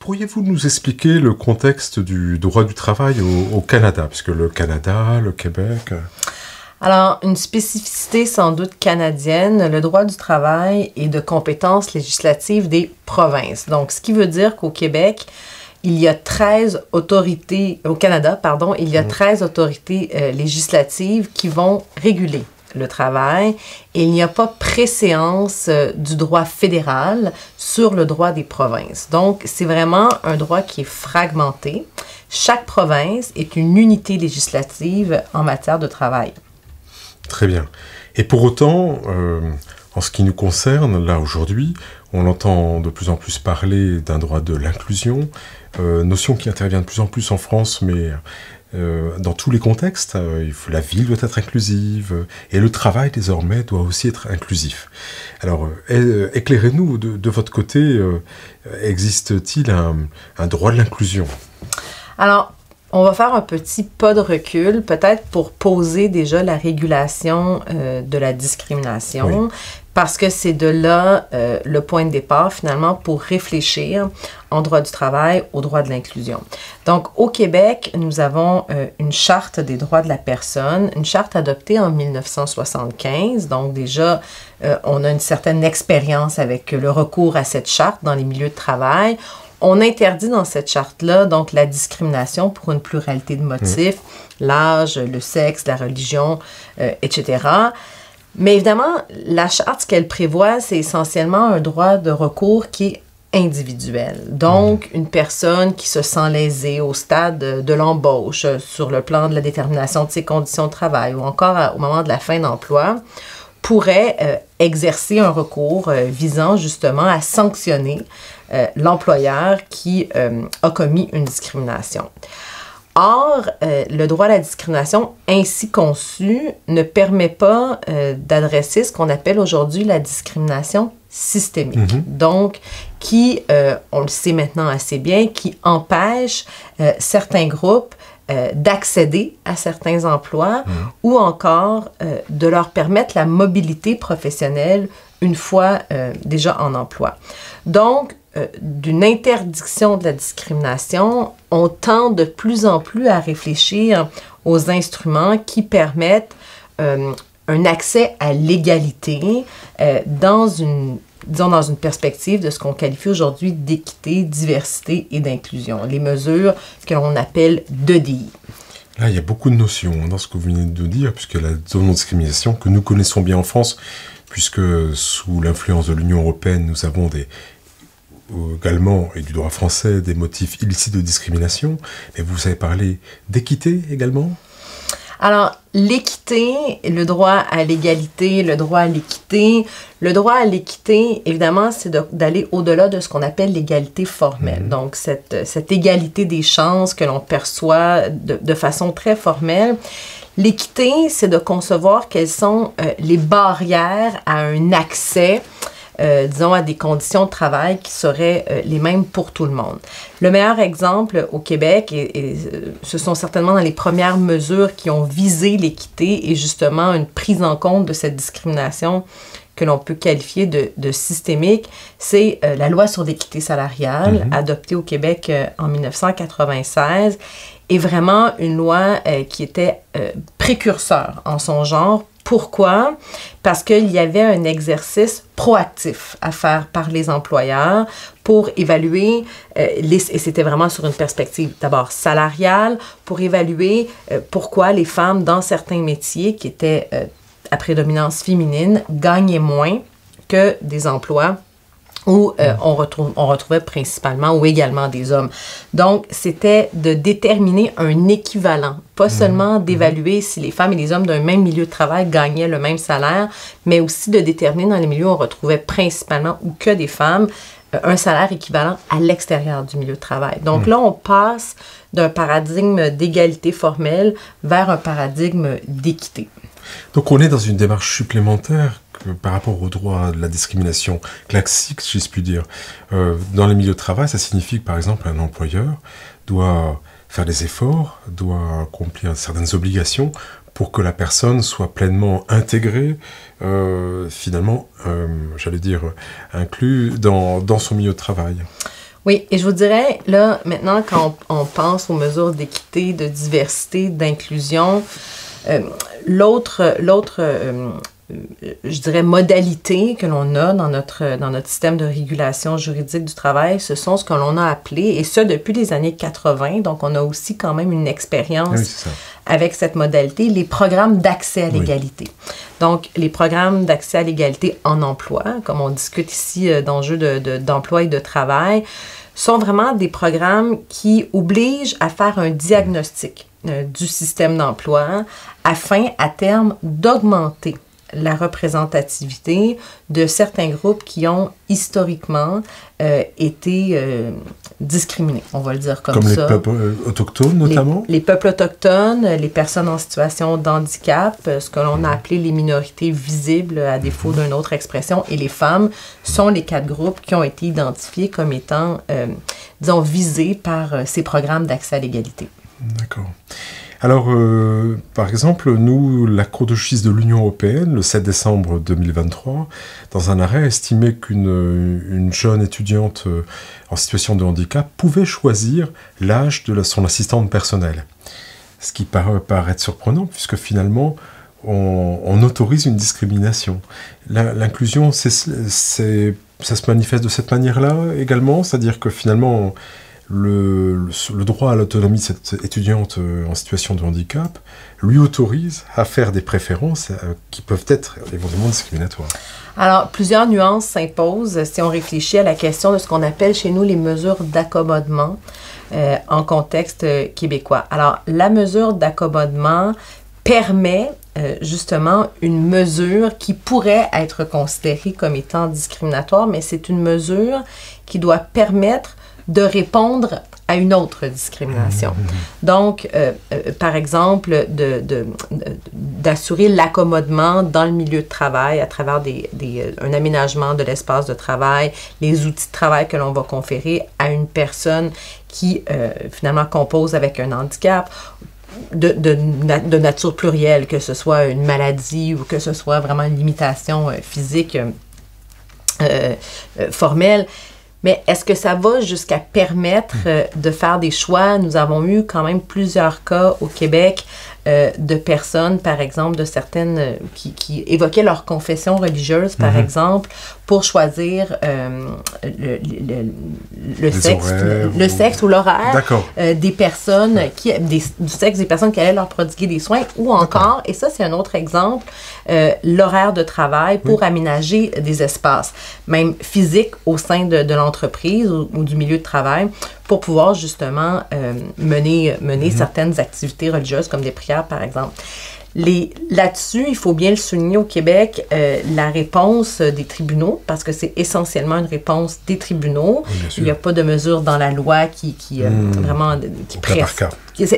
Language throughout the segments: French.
pourriez-vous nous expliquer le contexte du droit du travail au Canada, puisque le Canada, le Québec... Alors, une spécificité sans doute canadienne, le droit du travail est de compétence législative des provinces. Donc, ce qui veut dire qu'au Québec, il y a 13 autorités, au Canada, pardon, il y a 13 autorités législatives qui vont réguler le travail et il n'y a pas préséance du droit fédéral sur le droit des provinces. Donc, c'est vraiment un droit qui est fragmenté. Chaque province est une unité législative en matière de travail. Très bien. Et pour autant, en ce qui nous concerne, là aujourd'hui, on entend de plus en plus parler d'un droit de l'inclusion, notion qui intervient de plus en plus en France, mais dans tous les contextes. La ville doit être inclusive, et le travail désormais doit aussi être inclusif. Alors, éclairez-nous de votre côté, existe-t-il un droit de l'inclusion? Alors, on va faire un petit pas de recul, peut-être pour poser déjà la régulation de la discrimination, oui. Parce que c'est de là le point de départ, finalement, pour réfléchir en droit du travail au droit de l'inclusion. Donc, au Québec, nous avons une charte des droits de la personne, une charte adoptée en 1975. Donc, déjà, on a une certaine expérience avec le recours à cette charte dans les milieux de travail. On interdit dans cette charte-là, donc, la discrimination pour une pluralité de motifs, l'âge, le sexe, la religion, etc. Mais évidemment, la charte, ce qu'elle prévoit, c'est essentiellement un droit de recours qui est individuel. Donc, une personne qui se sent lésée au stade de l'embauche, sur le plan de la détermination de ses conditions de travail ou encore au moment de la fin d'emploi, pourrait exercer un recours visant justement à sanctionner l'employeur qui a commis une discrimination. Or, le droit à la discrimination ainsi conçu ne permet pas d'adresser ce qu'on appelle aujourd'hui la discrimination systémique. Donc, qui, on le sait maintenant assez bien, qui empêche certains groupes d'accéder à certains emplois ou encore de leur permettre la mobilité professionnelle une fois déjà en emploi. Donc, d'une interdiction de la discrimination, on tend de plus en plus à réfléchir aux instruments qui permettent un accès à l'égalité dans une perspective de ce qu'on qualifie aujourd'hui d'équité, diversité et d'inclusion, les mesures que l'on appelle d'EDI. Là, il y a beaucoup de notions dans ce que vous venez de dire, puisque la zone de discrimination que nous connaissons bien en France, puisque sous l'influence de l'Union européenne, nous avons également, et du droit français, des motifs illicites de discrimination. Mais vous avez parlé d'équité également? Alors, l'équité, le droit à l'égalité, le droit à l'équité. Le droit à l'équité, évidemment, c'est d'aller au-delà de ce qu'on appelle l'égalité formelle. Donc, cette égalité des chances que l'on perçoit de façon très formelle. L'équité, c'est de concevoir quelles sont les barrières à un accès disons, à des conditions de travail qui seraient les mêmes pour tout le monde. Le meilleur exemple au Québec, et ce sont certainement dans les premières mesures qui ont visé l'équité et justement une prise en compte de cette discrimination que l'on peut qualifier de systémique, c'est la loi sur l'équité salariale, adoptée au Québec en 1996, et vraiment une loi qui était précurseur en son genre. Pourquoi? Parce qu'il y avait un exercice proactif à faire par les employeurs pour évaluer, et c'était vraiment sur une perspective d'abord salariale, pour évaluer pourquoi les femmes dans certains métiers qui étaient à prédominance féminine gagnaient moins que des emplois où on retrouvait principalement ou également des hommes. Donc, c'était de déterminer un équivalent, pas seulement d'évaluer si les femmes et les hommes d'un même milieu de travail gagnaient le même salaire, mais aussi de déterminer dans les milieux où on retrouvait principalement ou que des femmes, un salaire équivalent à l'extérieur du milieu de travail. Donc là, on passe d'un paradigme d'égalité formelle vers un paradigme d'équité. Donc on est dans une démarche supplémentaire par rapport au droit de la discrimination classique, si je puis dire. Dans les milieux de travail, ça signifie que, par exemple, un employeur doit faire des efforts, doit accomplir certaines obligations pour que la personne soit pleinement intégrée, finalement, j'allais dire, inclus dans son milieu de travail. Oui, et je vous dirais, là, maintenant, quand on pense aux mesures d'équité, de diversité, d'inclusion, je dirais, modalité que l'on a dans notre système de régulation juridique du travail, ce sont ce que l'on a appelé, et ça depuis les années 80, donc on a aussi quand même une expérience avec cette modalité, les programmes d'accès à l'égalité. Oui. Donc, les programmes d'accès à l'égalité en emploi, comme on discute ici d'enjeux d'emploi et de travail, sont vraiment des programmes qui obligent à faire un diagnostic du système d'emploi afin, à terme, d'augmenter la représentativité de certains groupes qui ont historiquement été discriminés, on va le dire comme ça. Comme les peuples autochtones, notamment? Les peuples autochtones, les personnes en situation de handicap, ce que l'on a appelé les minorités visibles, à défaut d'une autre expression, et les femmes sont les 4 groupes qui ont été identifiés comme étant, disons, visés par ces programmes d'accès à l'égalité. D'accord. Alors, par exemple, nous, la Cour de justice de l'Union européenne, le 7 décembre 2023, dans un arrêt, estimait qu'une jeune étudiante en situation de handicap pouvait choisir l'âge de son assistante personnelle. Ce qui paraît surprenant, puisque finalement, on autorise une discrimination. L'inclusion, ça se manifeste de cette manière-là également, c'est-à-dire que finalement, le droit à l'autonomie de cette étudiante en situation de handicap lui autorise à faire des préférences qui peuvent être éventuellement discriminatoires. Alors, plusieurs nuances s'imposent si on réfléchit à la question de ce qu'on appelle chez nous les mesures d'accommodement en contexte québécois. Alors, la mesure d'accommodement permet justement une mesure qui pourrait être considérée comme étant discriminatoire, mais c'est une mesure qui doit permettre de répondre à une autre discrimination. Donc, par exemple, d'assurer l'accommodement dans le milieu de travail à travers un aménagement de l'espace de travail, les outils de travail que l'on va conférer à une personne qui, finalement, compose avec un handicap, de nature plurielle, que ce soit une maladie ou que ce soit vraiment une limitation physique formelle. Mais est-ce que ça va jusqu'à permettre de faire des choix? Nous avons eu quand même plusieurs cas au Québec de personnes, par exemple, de certaines qui évoquaient leur confession religieuse, par exemple, pour choisir le sexe ou l'horaire des personnes, du sexe des personnes qui allaient leur prodiguer des soins, ou encore, et ça c'est un autre exemple, l'horaire de travail pour aménager des espaces, même physiques au sein de l'entreprise ou du milieu de travail, pour pouvoir justement mener certaines activités religieuses comme des prières, par exemple. Là-dessus, il faut bien le souligner au Québec, la réponse des tribunaux, parce que c'est essentiellement une réponse des tribunaux. Il n'y a pas de mesure dans la loi qui vraiment qui presse.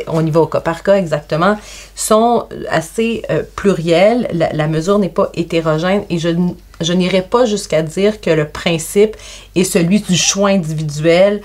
On y va au cas par cas, exactement. Sont assez pluriels. La mesure n'est pas hétérogène et je n'irai pas jusqu'à dire que le principe est celui du choix individuel,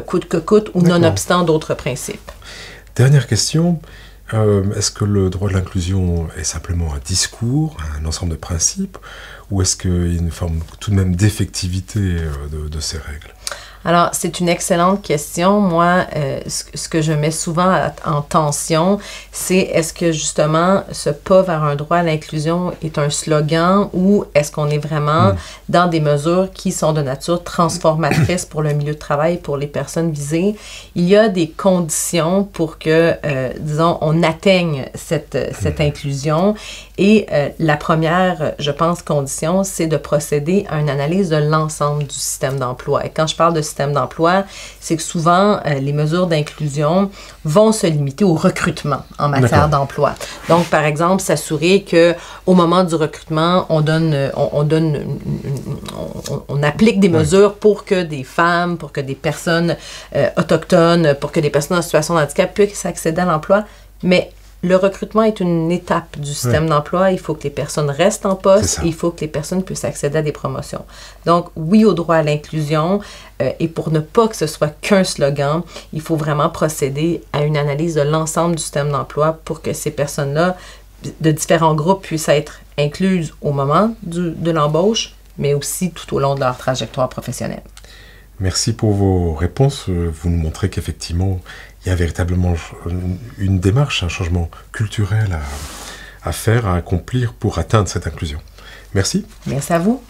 coûte que coûte, ou nonobstant d'autres principes. Dernière question. Est-ce que le droit de l'inclusion est simplement un discours, un ensemble de principes, ou est-ce qu'il y a une forme tout de même d'effectivité de ces règles? Alors, c'est une excellente question. Moi, ce que je mets souvent en tension, c'est est-ce que justement ce pas vers un droit à l'inclusion est un slogan ou est-ce qu'on est vraiment dans des mesures qui sont de nature transformatrice pour le milieu de travail, pour les personnes visées? Il y a des conditions pour que, disons, on atteigne cette inclusion. Et la première, je pense, condition, c'est de procéder à une analyse de l'ensemble du système d'emploi. Et quand je parle de système d'emploi, c'est que souvent, les mesures d'inclusion vont se limiter au recrutement en matière d'emploi. Donc, par exemple, s'assurer qu'au moment du recrutement, on applique des mesures pour que des femmes, pour que des personnes autochtones, pour que des personnes en situation de handicap puissent accéder à l'emploi. Mais le recrutement est une étape du système d'emploi. Il faut que les personnes restent en poste et il faut que les personnes puissent accéder à des promotions. Donc, oui au droit à l'inclusion. Et pour ne pas que ce soit qu'un slogan, il faut vraiment procéder à une analyse de l'ensemble du système d'emploi pour que ces personnes-là, de différents groupes, puissent être incluses au moment de l'embauche, mais aussi tout au long de leur trajectoire professionnelle. Merci pour vos réponses. Vous nous montrez qu'effectivement, il y a véritablement une démarche, un changement culturel à faire, à accomplir pour atteindre cette inclusion. Merci. Merci à vous.